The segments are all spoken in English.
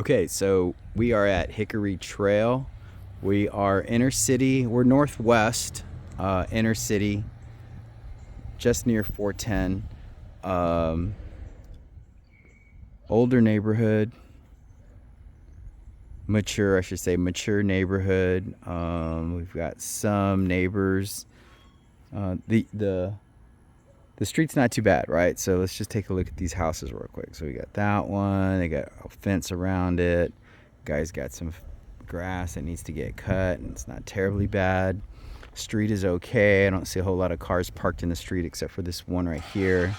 Okay, so we are at Hickory Trail. We are inner city. We're northwest, inner city, just near 410. Um, Older neighborhood, mature, I should say, mature neighborhood. We've got some neighbors. The street's not too bad, right? So let's just take a look at these houses real quick. So we got that one. They got a fence around it. Guy's got some grass that needs to get cut, and it's not terribly bad. Street is okay. I don't see a whole lot of cars parked in the street except for this one right here.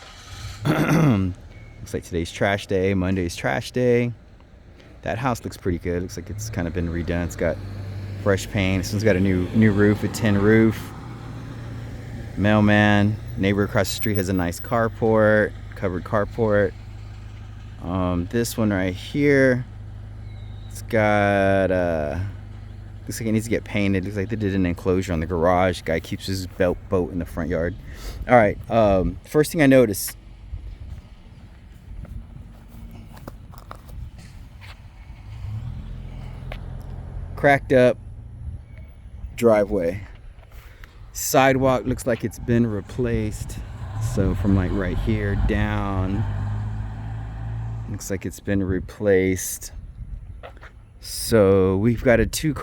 Looks like today's trash day. Monday's trash day. That house looks pretty good. Looks like it's kind of been redone. It's got fresh paint. This one's got a new roof, a tin roof. Mailman. Neighbor across the street has a nice carport, covered carport. This one right here, it's got looks like it needs to get painted. Looks like they did an enclosure on the garage. Guy keeps his boat in the front yard. All right, first thing I noticed, cracked up driveway. Sidewalk looks like it's been replaced. So from like right here down, looks like it's been replaced. So we've got a two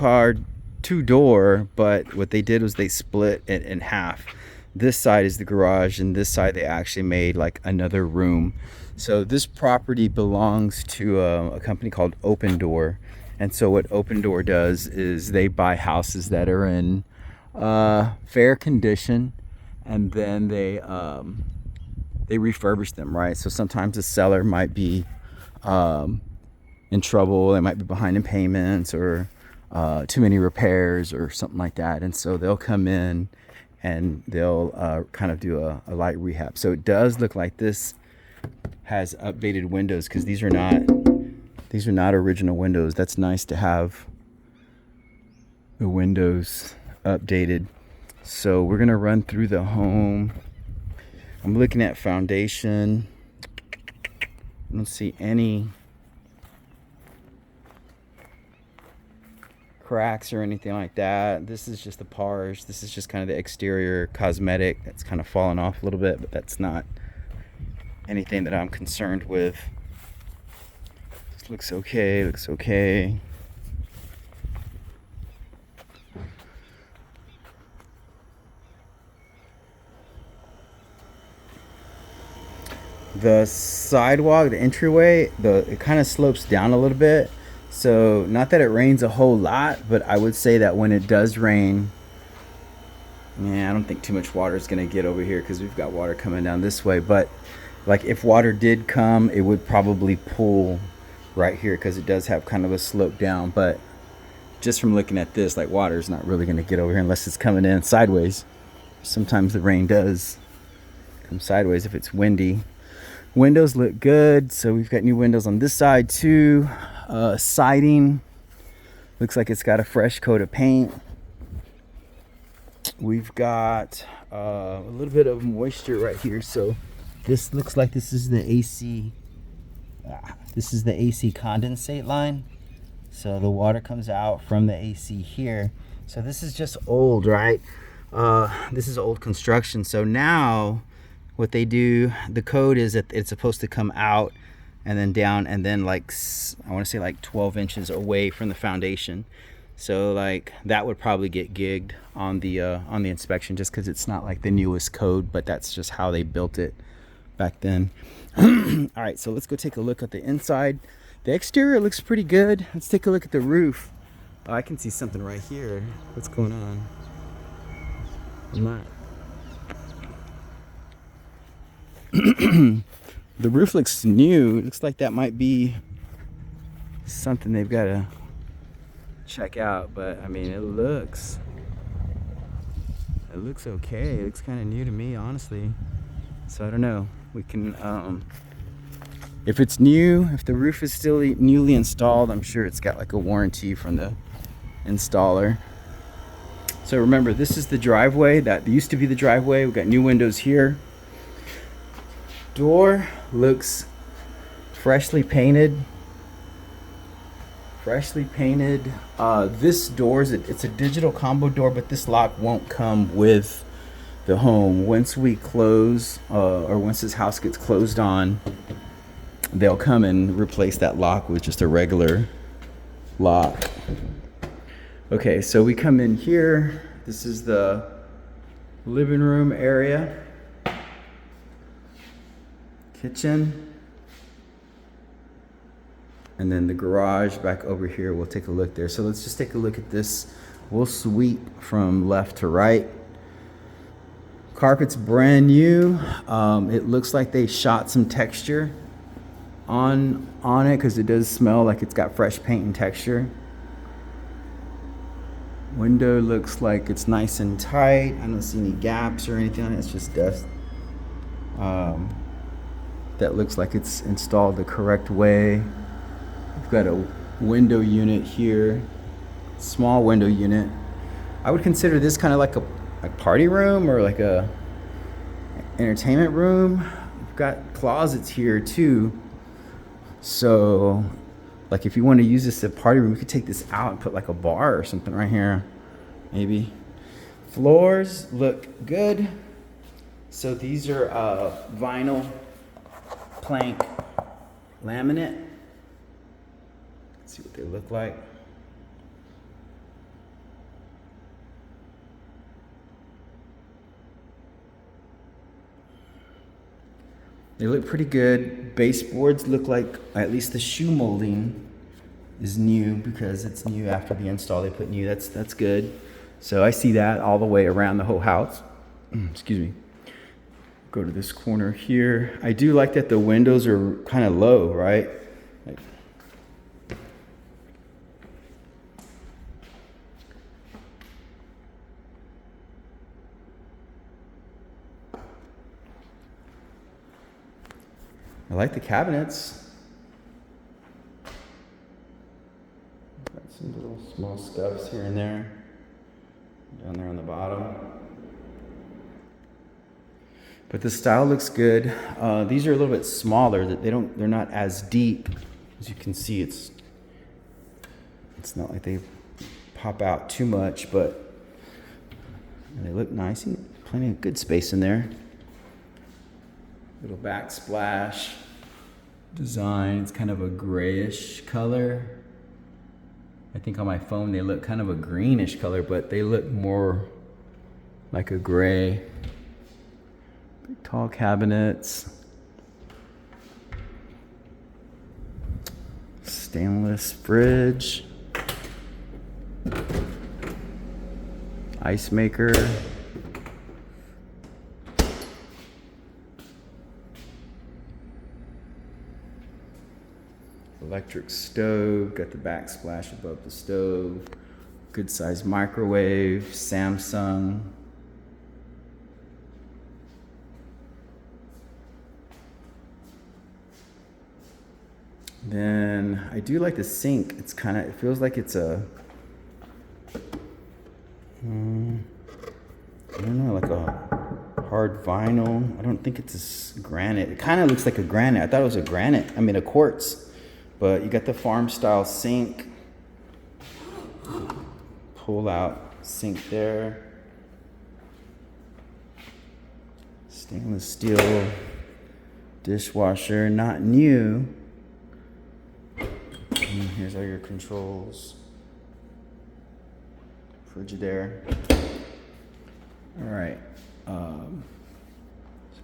door, but what they did was they split it in half. This side is the garage, and this side they actually made like another room. So this property belongs to a company called Open Door. And so what Open Door does is they buy houses that are in fair condition, and then they refurbish them, right? So sometimes the seller might be in trouble. They might be behind in payments, or too many repairs or something like that, and so they'll come in and they'll kind of do a light rehab. So it does look like this has updated windows, because these are not original windows. That's nice to have the windows updated. So we're gonna run through the home. I'm looking at foundation. I don't see any cracks or anything like that. This is just the pars. This is just kind of the exterior cosmetic that's kind of fallen off a little bit, but that's not anything that I'm concerned with. This looks okay. Looks okay. The sidewalk, the entryway, it kind of slopes down a little bit. So not that it rains a whole lot, but I would say that when it does rain, I don't think too much water is going to get over here, because we've got water coming down this way. But like if water did come, it would probably pool right here, because it does have kind of a slope down. But just from looking at this, like, water is not really going to get over here unless it's coming in sideways. Sometimes the rain does come sideways if it's windy. Windows look good. So we've got new windows on this side too. Siding looks like it's got a fresh coat of paint. We've got a little bit of moisture right here. So this looks like this is the AC. This is the AC condensate line. So the water comes out from the AC here. So this is just old, right? This is old construction. So now what they do, the code is that it's supposed to come out and then down, and then like, I want to say like 12 inches away from the foundation. So like that would probably get gigged on the inspection, just because it's not like the newest code, but that's just how they built it back then. All right, so let's go take a look at the inside. The exterior looks pretty good. Let's take a look at the roof. Oh, I can see something right here. What's going on? I'm not. The roof looks new. It looks like that might be something they've got to check out, but I mean, it looks okay. It looks kind of new to me, honestly. So I don't know. We can if it's new, if the roof is still newly installed, I'm sure it's got like a warranty from the installer. So remember, this is the driveway. That used to be the driveway. We've got new windows here. Door looks freshly painted. freshly painted. This door it's a digital combo door, but this lock won't come with the home. Once we close, or once this house gets closed on, they'll come and replace that lock with just a regular lock. Okay, so we come in here. This is the living room area, kitchen, and then the garage back over here. We'll take a look there. So let's just take a look at this. We'll sweep from left to right. Carpet's brand new. It looks like they shot some texture on it because it does smell like it's got fresh paint and texture. Window looks like it's nice and tight. I don't see any gaps or anything on it. It's just dust. That looks like it's installed the correct way. We've got a window unit here, small window unit. I would consider this kind of like a party room or like a entertainment room. We've got closets here too. So like if you want to use this as a party room, you could take this out and put like a bar or something right here, maybe. Floors look good. So these are vinyl plank laminate. Let's see what they look like. They look pretty good. Baseboards look like, at least the shoe molding is new because it's new after the install. They put new, that's good. So I see that all the way around the whole house. Excuse me. Go to this corner here. I do like that the windows are kind of low, right? Like, I like the cabinets. Got some little small scuffs here and there. Down there on the bottom. But the style looks good. These are a little bit smaller. They're not as deep. As you can see, it's not like they pop out too much, but they look nice. Plenty of good space in there. Little backsplash design. It's kind of a grayish color. I think on my phone they look kind of a greenish color, but they look more like a gray. Big tall cabinets. Stainless fridge. Ice maker. Electric stove, got the backsplash above the stove. Good sized microwave, Samsung. Then I do like the sink. It feels like it's a, I don't know, like a hard vinyl. I don't think it's a granite. It kind of looks like a granite. I thought it was a quartz. But you got the farm style sink. Pull out sink there. Stainless steel dishwasher, not new. And here's all your controls. Frigidaire. All right.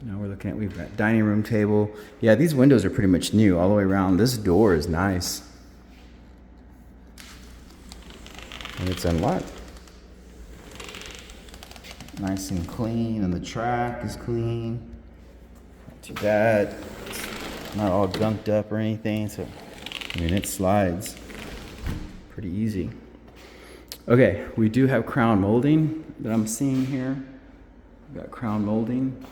Now we've got dining room table. Yeah, these windows are pretty much new all the way around. This door is nice. And it's unlocked. Nice and clean, and the track is clean. Not too bad. It's not all gunked up or anything, so it slides pretty easy. Okay, we do have crown molding that I'm seeing here. We've got crown molding.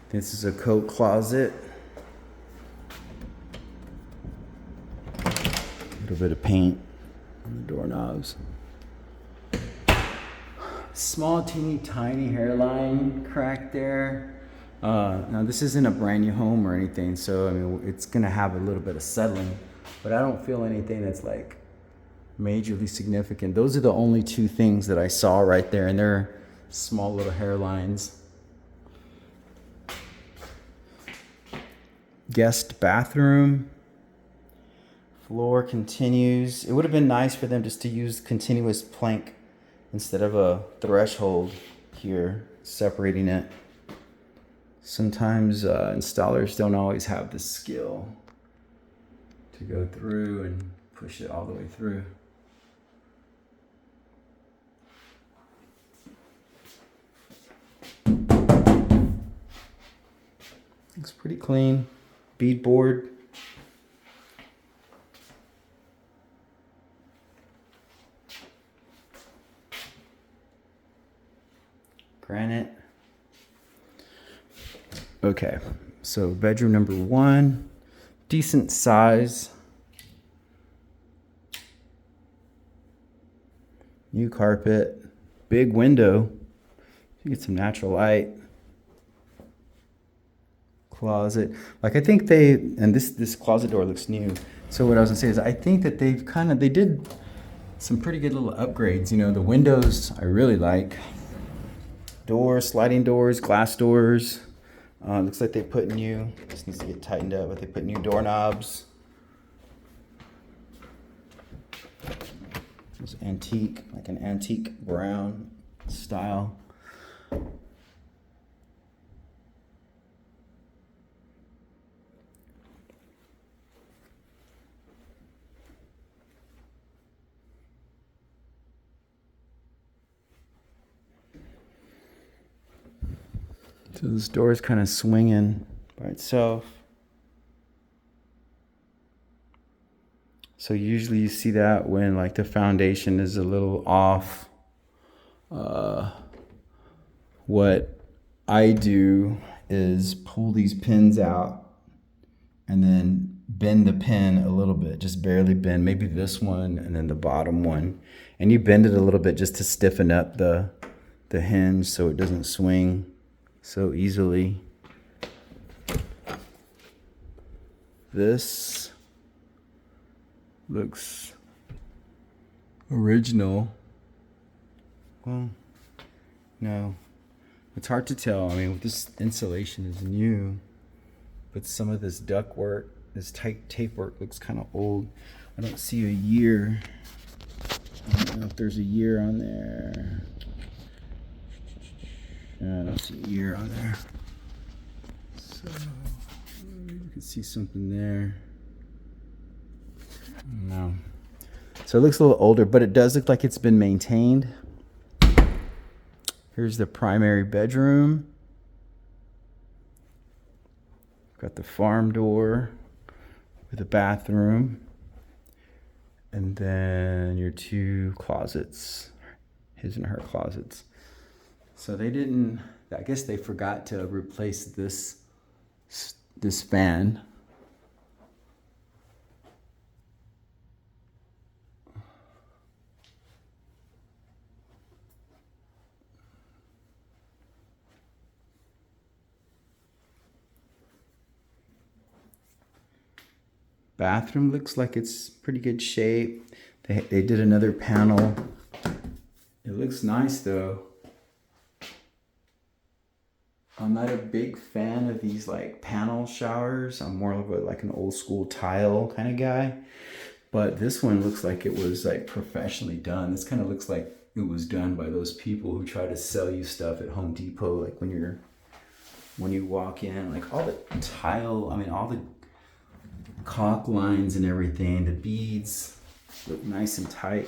This is a coat closet. A little bit of paint on the doorknobs. Small, teeny, tiny hairline crack there. Now this isn't a brand new home or anything, so I mean it's gonna have a little bit of settling, but I don't feel anything that's like majorly significant. Those are the only two things that I saw right there, and they're small little hairlines. Guest bathroom. Floor continues. It would have been nice for them just to use continuous plank instead of a threshold here separating it. Sometimes installers don't always have the skill to go through and push it all the way through. Looks pretty clean. Beadboard. Granite. Okay, so bedroom number 1, decent size. New carpet, big window. You get some natural light. Closet. Like I think and this closet door looks new. So what I was gonna say is I think that they did some pretty good little upgrades. You know, the windows I really like. Doors, sliding doors, glass doors. Looks like they put new, this needs to get tightened up, but they put new doorknobs. It's antique, like an antique brown style. So this door is kind of swinging by itself. So usually you see that when like the foundation is a little off. What I do is pull these pins out and then bend the pin a little bit, just barely bend, maybe this one and then the bottom one. And you bend it a little bit just to stiffen up the hinge so it doesn't swing so easily. This looks original. Well, no, it's hard to tell. I mean, this insulation is new, but some of this duct work, this tape work looks kind of old. I don't see a year. I don't know if there's a year on there. I don't see a year on there. So you can see something there. No. So it looks a little older, but it does look like it's been maintained. Here's the primary bedroom. Got the farm door with a bathroom. And then your 2 closets, his and her closets. So they didn't, I guess they forgot to replace this fan. Bathroom looks like it's pretty good shape. They did another panel. It looks nice though. I'm not a big fan of these like panel showers. I'm more of like an old school tile kind of guy. But this one looks like it was like professionally done. This kind of looks like it was done by those people who try to sell you stuff at Home Depot. Like when you walk in, like all the tile, I mean all the caulk lines and everything, the beads look nice and tight.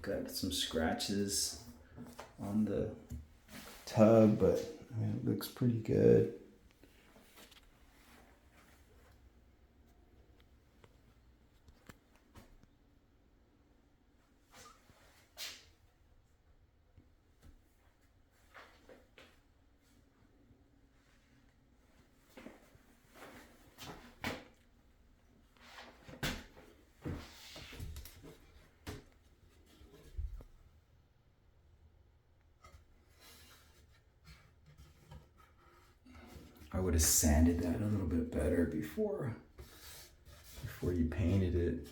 Got some scratches on the tub, but I mean, it looks pretty good. I would have sanded that a little bit better before you painted it.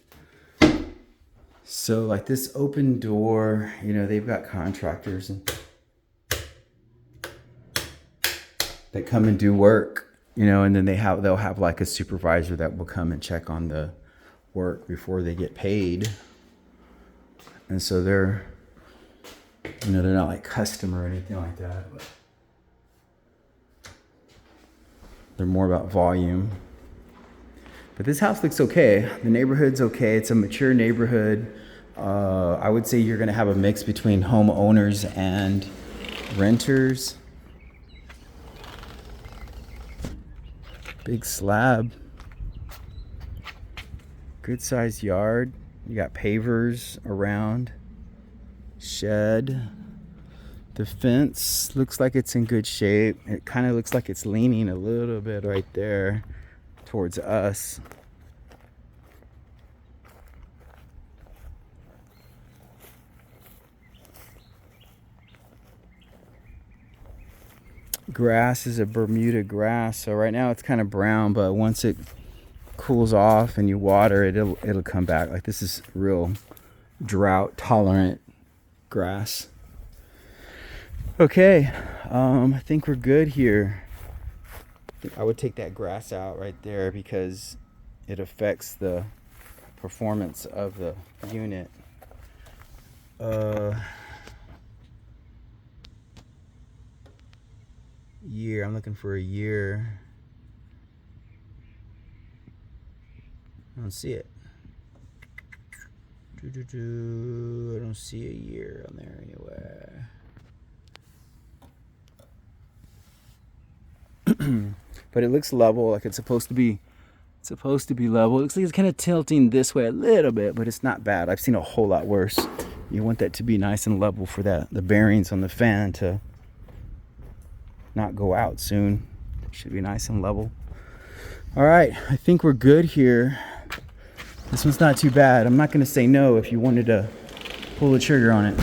So like this open door, you know, they've got contractors that come and do work, you know, and then they'll have like a supervisor that will come and check on the work before they get paid. And so they're, you know, they're not like custom or anything like that, but they're more about volume. But this house looks okay. The neighborhood's okay. It's a mature neighborhood. I would say you're gonna have a mix between homeowners and renters. Big slab. Good sized yard. You got pavers around. Shed. The fence looks like it's in good shape. It kind of looks like it's leaning a little bit right there towards us. Grass is a Bermuda grass, so right now it's kind of brown, but once it cools off and you water it, it'll come back. Like this is real drought tolerant grass. Okay, I think we're good here. I would take that grass out right there because it affects the performance of the unit. Year, I'm looking for a year. I don't see it. I don't see a year on there anywhere. But it looks level, like it's supposed to be level. It looks like it's kind of tilting this way a little bit, but it's not bad. I've seen a whole lot worse. You want that to be nice and level for that, the bearings on the fan to not go out soon. It should be nice and level. All right, I think we're good here. This one's not too bad. I'm not gonna say no if you wanted to pull the trigger on it.